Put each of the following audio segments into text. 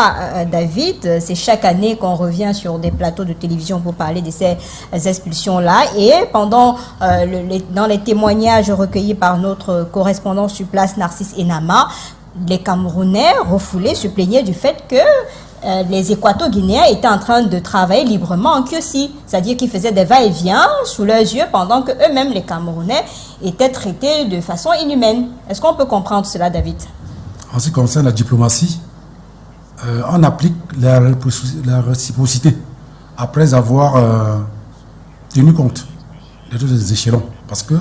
cas, David, c'est chaque année qu'on revient sur des plateaux de télévision pour parler de ces expulsions-là. Et pendant dans les témoignages recueillis par notre correspondant sur place, Narcisse Enama, les Camerounais refoulés se plaignaient du fait que les Équato-Guinéens étaient en train de travailler librement en Kiossi, c'est-à-dire qu'ils faisaient des va-et-vient sous leurs yeux pendant que eux-mêmes, les Camerounais, étaient traités de façon inhumaine. Est-ce qu'on peut comprendre cela, David? En ce qui concerne la diplomatie, on applique la réciprocité après avoir tenu compte de tous les échelons. Parce que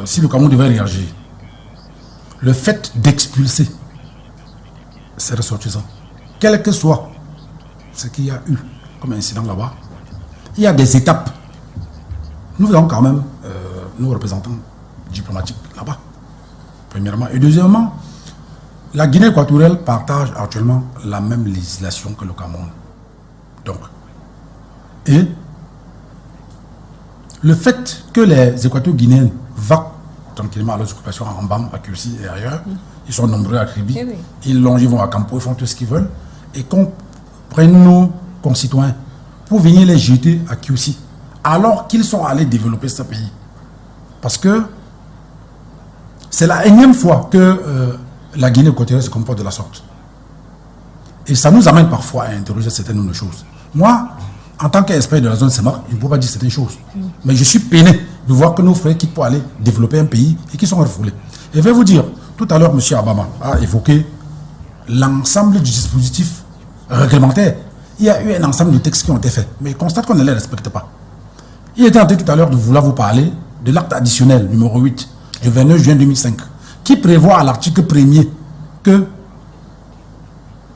si le Cameroun devait réagir, le fait d'expulser c'est ressortissant. Quel que soit ce qu'il y a eu comme incident là-bas, il y a des étapes. Nous avons quand même nos représentants diplomatiques là-bas, premièrement. Et deuxièmement, la Guinée équatoriale partage actuellement la même législation que le Cameroun. Donc, et le fait que les Équato-Guinéens vont tranquillement à leurs occupations en Bam, à Kiossi et ailleurs, ils sont nombreux à Kribi, oui. Ils longent, ils vont à Campo, ils font tout ce qu'ils veulent, et qu'on prenne nos concitoyens pour venir les jeter à Kiossi, alors qu'ils sont allés développer ce pays. Parce que c'est la énième fois que la Guinée équatoriale se comporte de la sorte. Et ça nous amène parfois à interroger certaines choses. Moi, en tant qu'expert de la zone CEMAC, je ne peux pas dire certaines choses. Mais je suis peiné de voir que nos frères quittent pour aller développer un pays et qui sont refoulés. Et je vais vous dire, tout à l'heure, M. Abama a évoqué l'ensemble du dispositif réglementaire. Il y a eu un ensemble de textes qui ont été faits, mais il constate qu'on ne les respecte pas. Il était en train tout à l'heure de vouloir vous parler de l'acte additionnel numéro 8 du 29 juin 2005, qui prévoit à l'article 1er que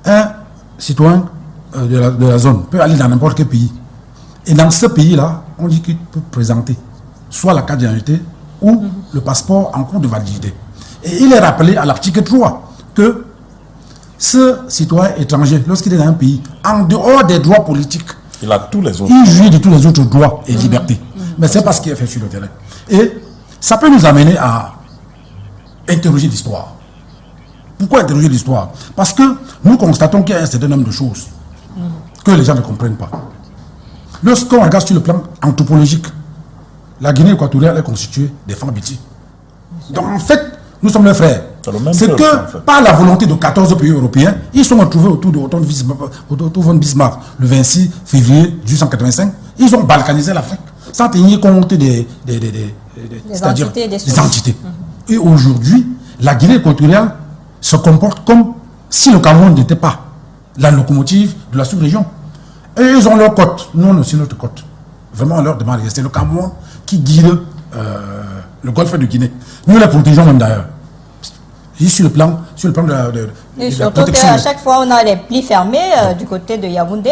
un citoyen de la zone peut aller dans n'importe quel pays. Et dans ce pays-là, on dit qu'il peut présenter soit la carte d'identité ou le passeport en cours de validité. Et il est rappelé à l'article 3 que ce citoyen étranger, lorsqu'il est dans un pays, en dehors des droits politiques, il a tous les autres. Il jouit de tous les autres droits et libertés. Mais c'est pas ce qui est fait sur le terrain. Et ça peut nous amener à interroger l'histoire. Pourquoi interroger l'histoire? Parce que nous constatons qu'il y a un certain nombre de choses que les gens ne comprennent pas. Lorsqu'on regarde sur le plan anthropologique, la Guinée équatoriale est constituée des Fambiti. Donc en fait, nous sommes leurs frères. C'est que par la volonté de 14 pays européens, ils sont retrouvés autour de Otto von Bismarck le 26 février 1885. Ils ont balkanisé l'Afrique sans tenir compte des entités. Et aujourd'hui, la Guinée équatoriale se comporte comme si le Cameroun n'était pas la locomotive de la sous-région. Et ils ont leur côte. Nous, on a aussi notre côte. Vraiment, on leur demande de rester. Le Cameroun qui guide le golfe de Guinée. Nous les protégeons même d'ailleurs. Sur le plan de la protection. À chaque fois, on a les plis fermés du côté de Yaoundé,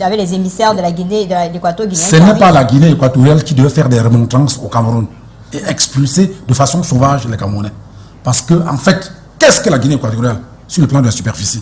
avec les émissaires de la Guinée et de l'Équateur-Guinée. Ce n'est pas la Guinée équatoriale qui devait faire des remontrances au Cameroun et expulser de façon sauvage les Camerounais. Parce que, en fait, qu'est-ce que la Guinée équatoriale sur le plan de la superficie?